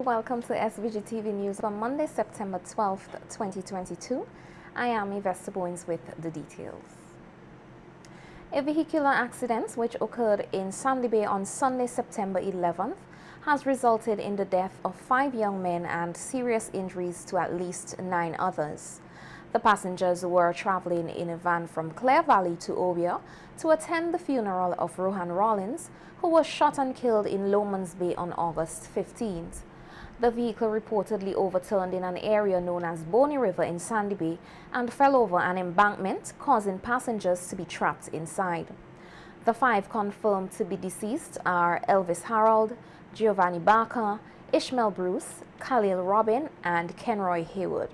Welcome to SVG-TV News for Monday, September 12th, 2022. I am Yvette Bowens with the details. A vehicular accident which occurred in Sandy Bay on Sunday, September 11th, has resulted in the death of 5 young men and serious injuries to at least 9 others. The passengers were traveling in a van from Clare Valley to Ovia to attend the funeral of Rohan Rollins, who was shot and killed in Lomans Bay on August 15th. The vehicle reportedly overturned in an area known as Bonny River in Sandy Bay and fell over an embankment, causing passengers to be trapped inside. The 5 confirmed to be deceased are Elvis Harold, Giovanni Barker, Ishmael Bruce, Khalil Robin, and Kenroy Haywood.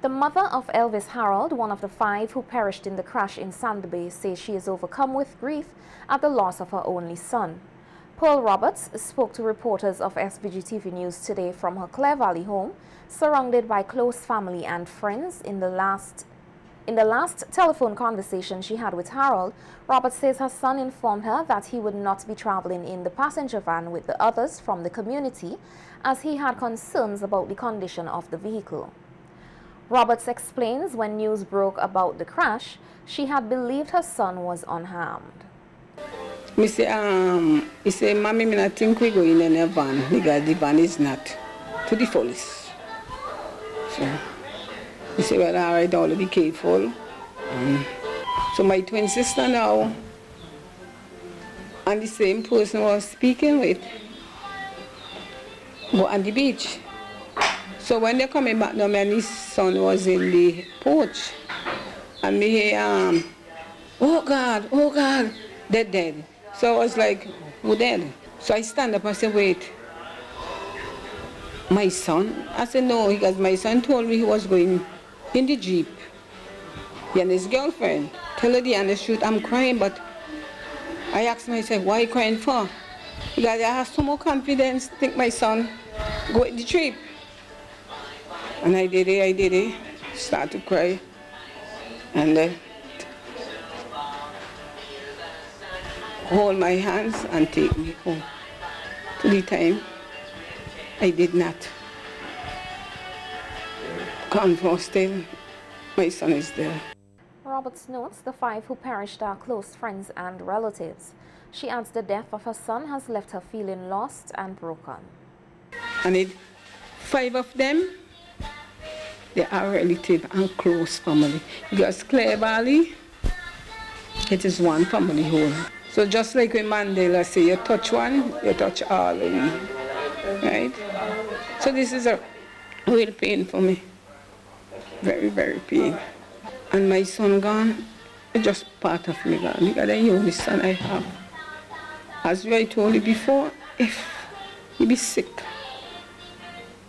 The mother of Elvis Harold, one of the 5 who perished in the crash in Sandy Bay, says she is overcome with grief at the loss of her only son. Pearl Roberts spoke to reporters of SVG-TV News today from her Clare Valley home, surrounded by close family and friends. In the last telephone conversation she had with Harold, Roberts says her son informed her that he would not be traveling in the passenger van with the others from the community, as he had concerns about the condition of the vehicle. Roberts explains when news broke about the crash, she had believed her son was unharmed. He say, Mommy, I think we go in a van because the van is not to the fullest. So he said, well, all right, I'll be careful. So my twin sister now, and the same person I was speaking with, go on the beach. So when they're coming back now, my niece's son was in the porch. And me hear, oh God, they're dead. So I was like, who dead? So I stand up and say, wait, my son? I said, no, because my son told me he was going in the Jeep. He and his girlfriend. Tell her the honest truth, I'm crying, but I asked myself, why are you crying for? Because I have so more confidence, think my son go in the trip. And I did it, start to cry. And then hold my hands and take me home. To the time, I did not confirm still, my son is there. Roberts notes the 5 who perished are close friends and relatives. She adds the death of her son has left her feeling lost and broken. And 5 of them, they are relative and close family. Because Clare Valley, it is one family whole. So just like when Mandela say, you touch one, you touch all of me, right? So this is a real pain for me. Very, very pain. And my son gone, it's just part of me gone. Because the only son I have. As I told you before, if he be sick,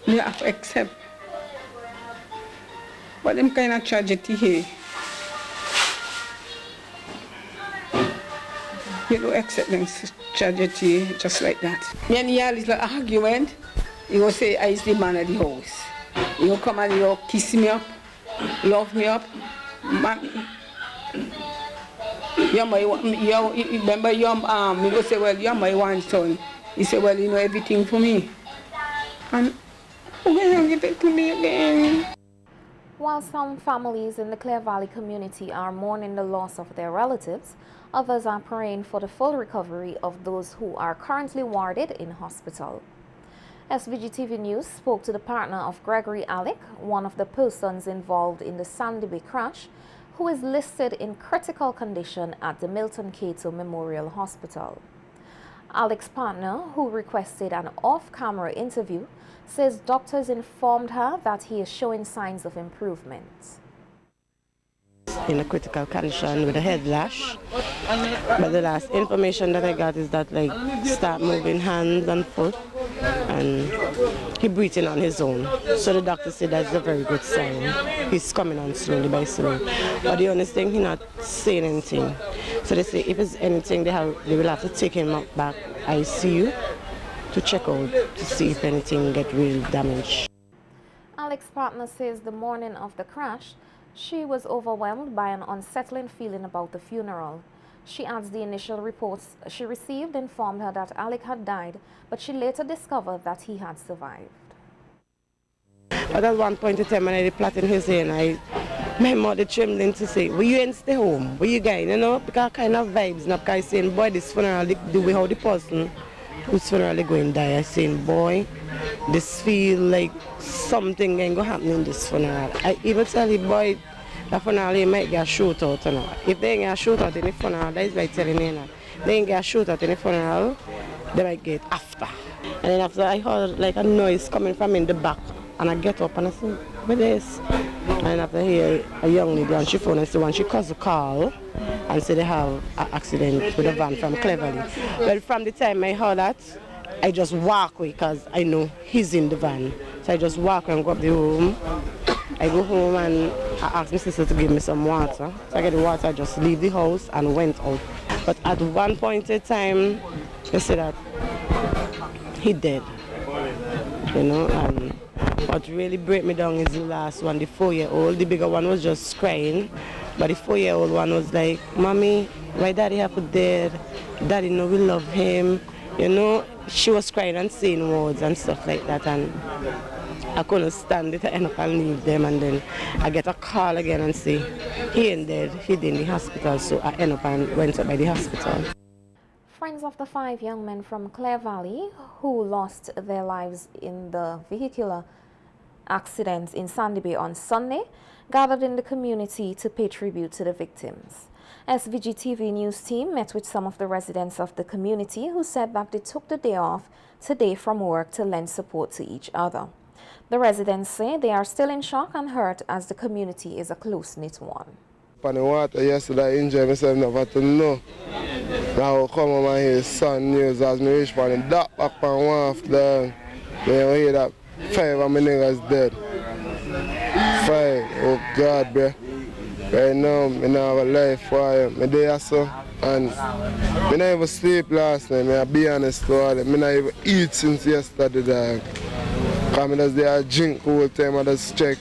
you have to accept. But them kind of tragedy here, you don't accept them tragedy just like that. Me and he little argument, he will say, I is the man of the house. He will come and he will kiss me up, love me up. Remember, he will say, well, you're my one son. He said, well, you know everything for me. And who will give it to me again? While some families in the Clare Valley community are mourning the loss of their relatives, others are praying for the full recovery of those who are currently warded in hospital. SVG-TV News spoke to the partner of Gregory Alec, one of the persons involved in the Sandy Bay crash, who is listed in critical condition at the Milton Cato Memorial Hospital. Alec's partner, who requested an off-camera interview, says doctors informed her that he is showing signs of improvement. In a critical condition with a head lash, but the last information that I got is that start moving hands and foot, and he breathing on his own. So the doctor said that's a very good sign. He's coming on slowly by slowly. But the honest thing, he's not saying anything. So they say if it's anything, they will have to take him up back ICU to check out to see if anything get real damaged. Alec's partner says the morning of the crash, she was overwhelmed by an unsettling feeling about the funeral. She adds the initial reports she received informed her that Alec had died, but she later discovered that he had survived. But at one point in time when I was plotting his hair, my mother trembling to say, will you ain't stay home? Will you guys, you know? Because kind of vibes, now, because saying, boy, this funeral, the way how the person whose funeral is going to die, I saying, boy, this feel like something ain't going to happen in this funeral. I even tell you, boy, the funeral, they might get a shootout. You know? If they ain't get a shootout in the funeral, that is like telling you, you know, they ain't get a shootout in the funeral, they might get after. And then after I heard like a noise coming from in the back, and I get up and I say, what is this? And after I hear a young lady on she phone and say, when she calls a call and say they have an accident with a van from Cleverly. Well, from the time I heard that, I just walk away because I know he's in the van. So I just walk and go up the room. I go home and I ask my sister to give me some water. So I get the water, I just leave the house and went out. But at one point in time, they said that he dead, you know. And what really break me down is the last one, the 4-year-old. The bigger one was just crying, but the 4-year-old one was like, Mommy, my daddy have dead. Daddy know we love him. You know, she was crying and saying words and stuff like that, and I couldn't stand it. I end up and leave them, and then I get a call again and say, he ain't dead, he's in the hospital. So I end up and went up by the hospital. Friends of the 5 young men from Clare Valley who lost their lives in the vehicular accident in Sandy Bay on Sunday gathered in the community to pay tribute to the victims. SVG-TV news team met with some of the residents of the community who said that they took the day off today from work to lend support to each other. The residents say they are still in shock and hurt as the community is a close-knit one. On the water yesterday, I injured myself, never to know. Now I come on my hear son news as me reach for the dock back on one after. Then I hear that 5 of my niggas dead. 5, oh God, bro. Right now, I don't have a life for him. I there so, and I don't even sleep last night, I'll be honest with you. I don't even eat since yesterday, dog. Because I just there drink all the time, I just try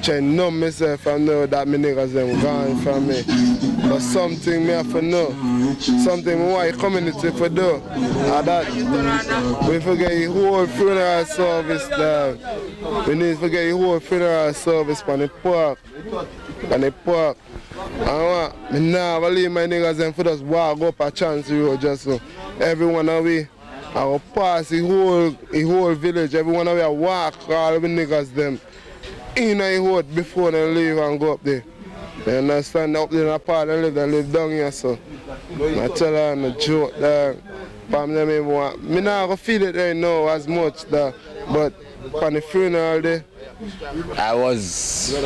to numb myself and know that my niggas them gone from me. But something me have to know, something my white community for do, and that we forget the whole funeral service, dog. We need to forget the whole funeral service on the park. On the park. And I never leave my niggas them for just walk up a chance road just so. Everyone away. I will pass the whole village, everyone away walk all the niggas them in the road before they leave and go up there. You understand? Up there in the part they live down here so. I tell her I'm a joke dog. Me not gonna feel it right now as much dog, but on the funeral day I was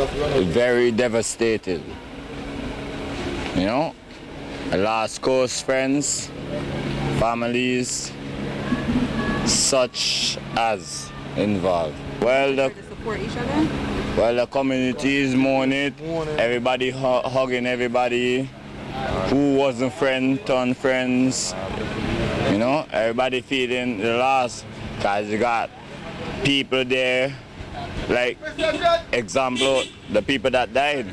very devastated. You know, I lost close friends, families, such as involved. Well, the community is mourning, everybody hugging everybody who wasn't friend turned friends. You know, everybody feeling the loss because you got people there. Like, example, the people that died,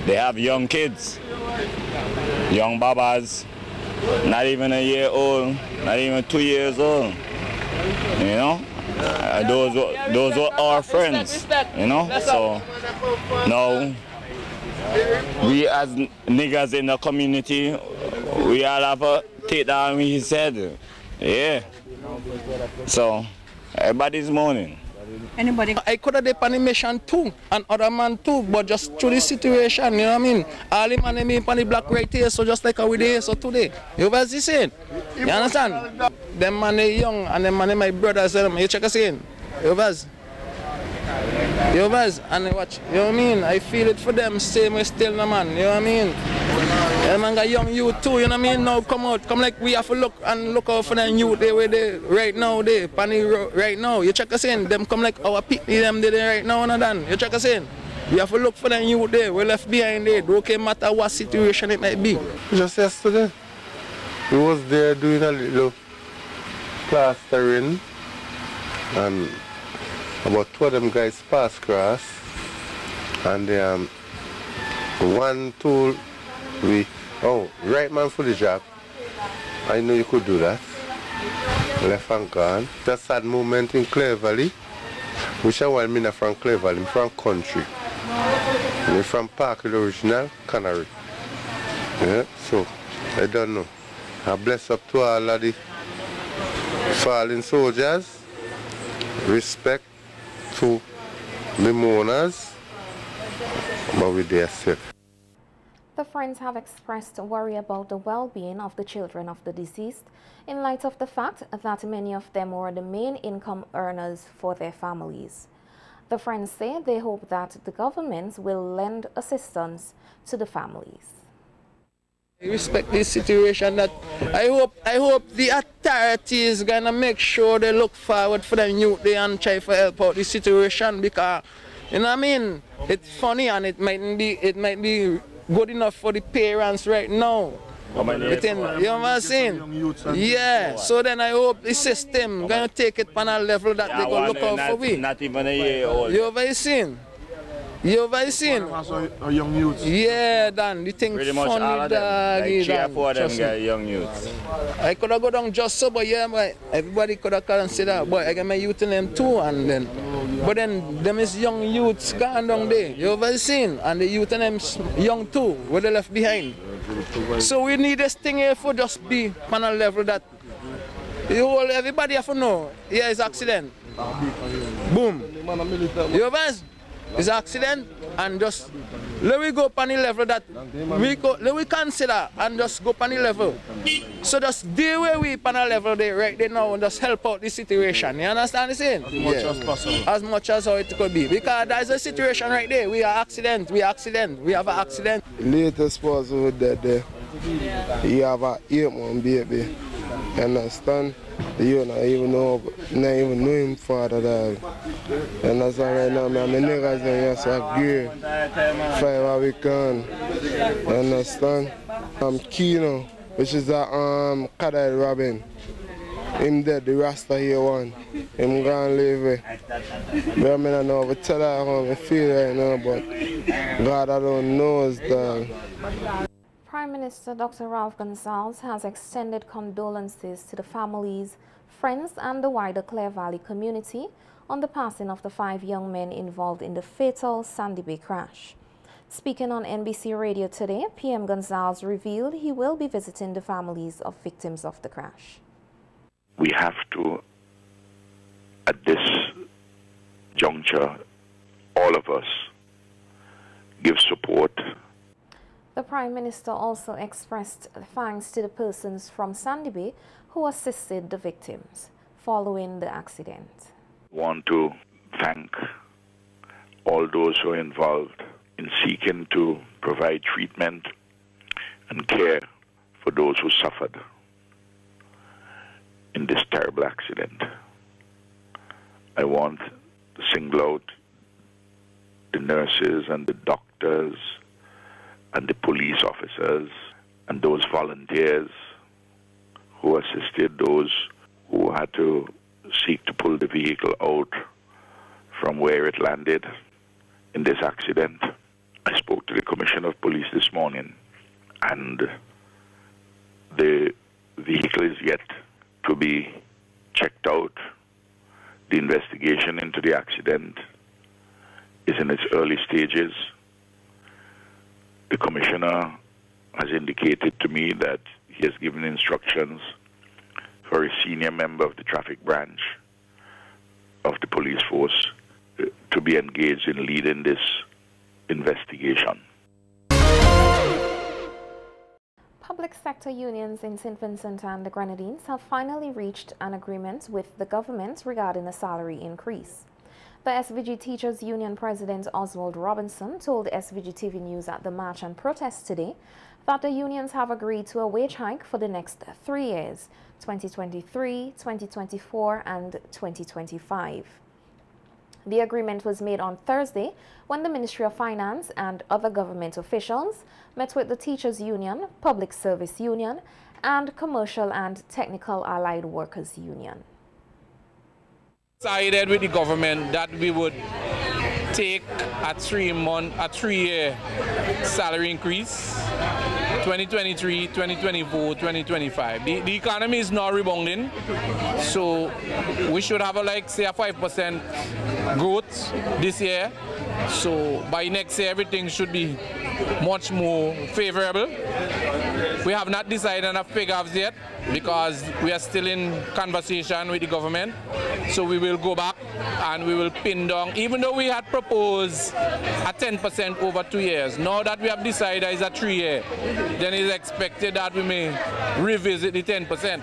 they have young kids, young babas, not even a year old, not even 2 years old, you know? Those were our friends, you know? So now, we as niggas in the community, we all have to take down what he said, yeah. So, everybody's mourning. Anybody? I could have done a mission too, and other man too, but just through the situation, you know what I mean? All the man me on the block right here, so just like how we there so today. You guys see saying? You understand? Them man are young and them man are my brothers, you check us in. You guys? And watch, you know what I mean? I feel it for them, same way still no man, you know what I mean? Them man got young youth too, you know what I mean? Now come out, come like we have to look out for them youth they where they right now, they right now. You check us in, them come like our people them there right now and done. You check us in. We have to look for them youth there, we left behind there. Don't matter what situation it might be. just yesterday, we was there doing a little plastering and about 2 of them guys passed across and one told we Oh, right man for the job. I know you could do that. Left and gone. That's a sad moment in Clare Valley. Which I want me from Clare Valley, I'm from country. I'm from Park Original, Canary. Yeah, so I don't know. I bless up to all of the fallen soldiers. Respect to the mourners. But we dare safe. The friends have expressed worry about the well-being of the children of the deceased in light of the fact that many of them were the main income earners for their families. The friends say they hope that the government will lend assistance to the families. I respect this situation. That I hope the authorities gonna make sure they look forward for the youth and try to help out the situation, because you know what I mean, it's funny and it might be good enough for the parents right now. You know what I'm saying? Yeah, so then I hope the system gonna take it on a level that they gonna look out for we. Not even a year old. You ever seen? You ever seen? A young youth. Yeah, Dan, the thing pretty much funny, all of them. dog. Like 3 or 4 of them get young youths. I could have go down just so, but yeah, but everybody could have considered, but I got my youth in them too, and then, but then them is young youths gone down there. You ever seen? And the youth in them young too, where they left behind. So we need this thing here for just be on a level that everybody have to know, here is accident. Boom. You ever? It's an accident, and just let we go up on the level that let we consider and just go up on the level. So just deal where we on a level there right there now and just help out the situation. You understand the saying? As much as possible. As much as how it could be. Because there's a situation right there. We have an accident. Latest was over there. He have a 8-month baby. You understand? You don't even know him father dog. And that's why right now, my niggas are so gear. 5 weekend. You understand? I'm Kino, which is a Kadai Robin. Him dead, the Rasta here one. Him gone live it. But I mean, I know, but tell her how I feel right now, but God, I don't know, dog. Prime Minister Dr. Ralph Gonsalves has extended condolences to the families, friends and the wider Clare Valley community on the passing of the 5 young men involved in the fatal Sandy Bay crash. Speaking on NBC Radio today, PM Gonsalves revealed he will be visiting the families of victims of the crash. We have to, at this juncture, all of us, give support. The Prime Minister also expressed thanks to the persons from Sandy Bay who assisted the victims following the accident. I want to thank all those who are involved in seeking to provide treatment and care for those who suffered in this terrible accident. I want to single out the nurses and the doctors and the police officers and those volunteers who assisted those who had to seek to pull the vehicle out from where it landed in this accident. I spoke to the Commissioner of Police this morning, and the vehicle is yet to be checked out. The investigation into the accident is in its early stages. The Commissioner has indicated to me that he has given instructions for a senior member of the traffic branch of the police force to be engaged in leading this investigation. Public sector unions in St. Vincent and the Grenadines have finally reached an agreement with the government regarding a salary increase. The SVG Teachers Union President Oswald Robinson told SVG-TV News at the march and protest today that the unions have agreed to a wage hike for the next 3 years, 2023, 2024 and 2025. The agreement was made on Thursday when the Ministry of Finance and other government officials met with the Teachers Union, Public Service Union and Commercial and Technical Allied Workers Union. Decided with the government that we would take a 3-year salary increase, 2023, 2024, 2025. The economy is not rebounding, so we should have say a 5% growth this year. So by next year, everything should be much more favorable. We have not decided on figures yet because we are still in conversation with the government. So we will go back and we will pin down, even though we had proposed a 10% over 2 years. Now that we have decided it's a 3-year, then it's expected that we may revisit the 10%.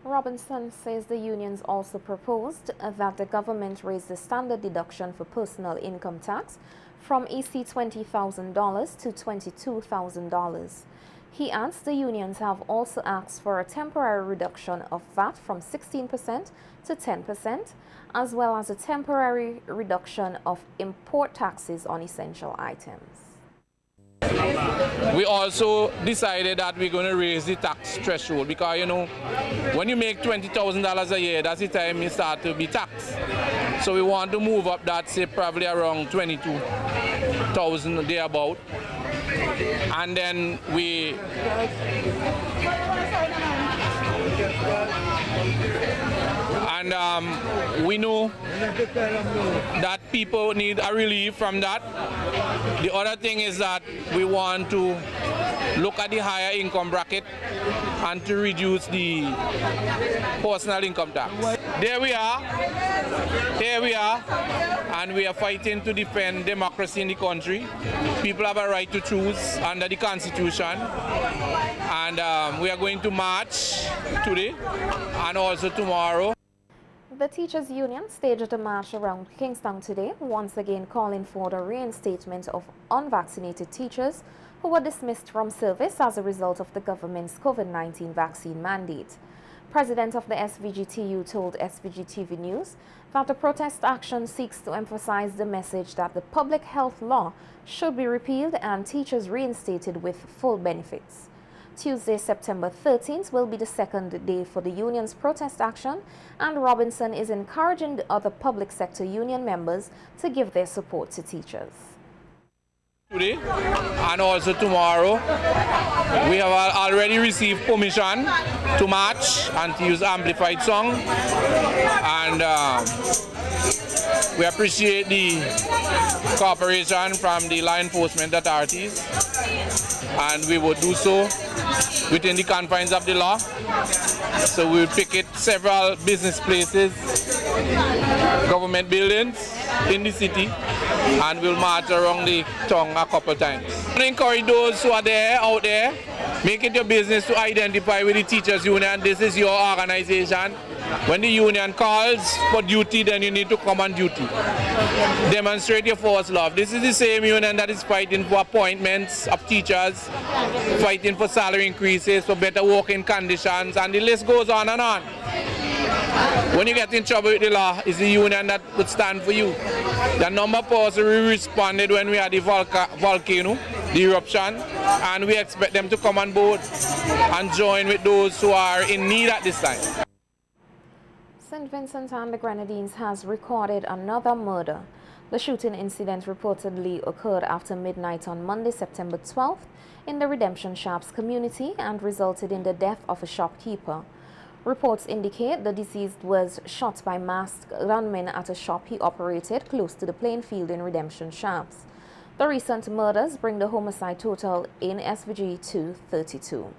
Robinson says the unions also proposed that the government raise the standard deduction for personal income tax from $20,000 to $22,000. He adds the unions have also asked for a temporary reduction of VAT from 16% to 10%, as well as a temporary reduction of import taxes on essential items. We also decided that we're going to raise the tax threshold because, when you make $20,000 a year, that's the time you start to be taxed. So we want to move up that, say, probably around $22,000 thereabout. And then we know that people need a relief from that. The other thing is that we want to look at the higher income bracket and to reduce the personal income tax. There we are, here we are, and we are fighting to defend democracy in the country. People have a right to choose under the Constitution, and we are going to march today and also tomorrow. The teachers' union staged a march around Kingston today, once again calling for the reinstatement of unvaccinated teachers who were dismissed from service as a result of the government's COVID-19 vaccine mandate. President of the SVGTU told SVG-TV News that the protest action seeks to emphasize the message that the public health law should be repealed and teachers reinstated with full benefits. Tuesday, September 13th will be the second day for the union's protest action, and Robinson is encouraging the other public sector union members to give their support to teachers. Today and also tomorrow, we have already received permission to march and to use amplified song, and we appreciate the cooperation from the law enforcement authorities, and we will do so within the confines of the law. So we will picket several business places, government buildings in the city, and we'll march around the town a couple times. I encourage those who are out there, make it your business to identify with the teachers union. This is your organization. When the union calls for duty, then you need to come on duty. Demonstrate your force love. This is the same union that is fighting for appointments of teachers, fighting for salary increases, for better working conditions, and the list goes on and on. When you get in trouble with the law, it's the union that would stand for you. The number of us responded when we had the volcano, the eruption, and we expect them to come on board and join with those who are in need at this time. St. Vincent and the Grenadines has recorded another murder. The shooting incident reportedly occurred after midnight on Monday, September 12th in the Redemption Shops community and resulted in the death of a shopkeeper. Reports indicate the deceased was shot by masked gunmen at a shop he operated close to the playing field in Redemption Shops. The recent murders bring the homicide total in SVG to 32.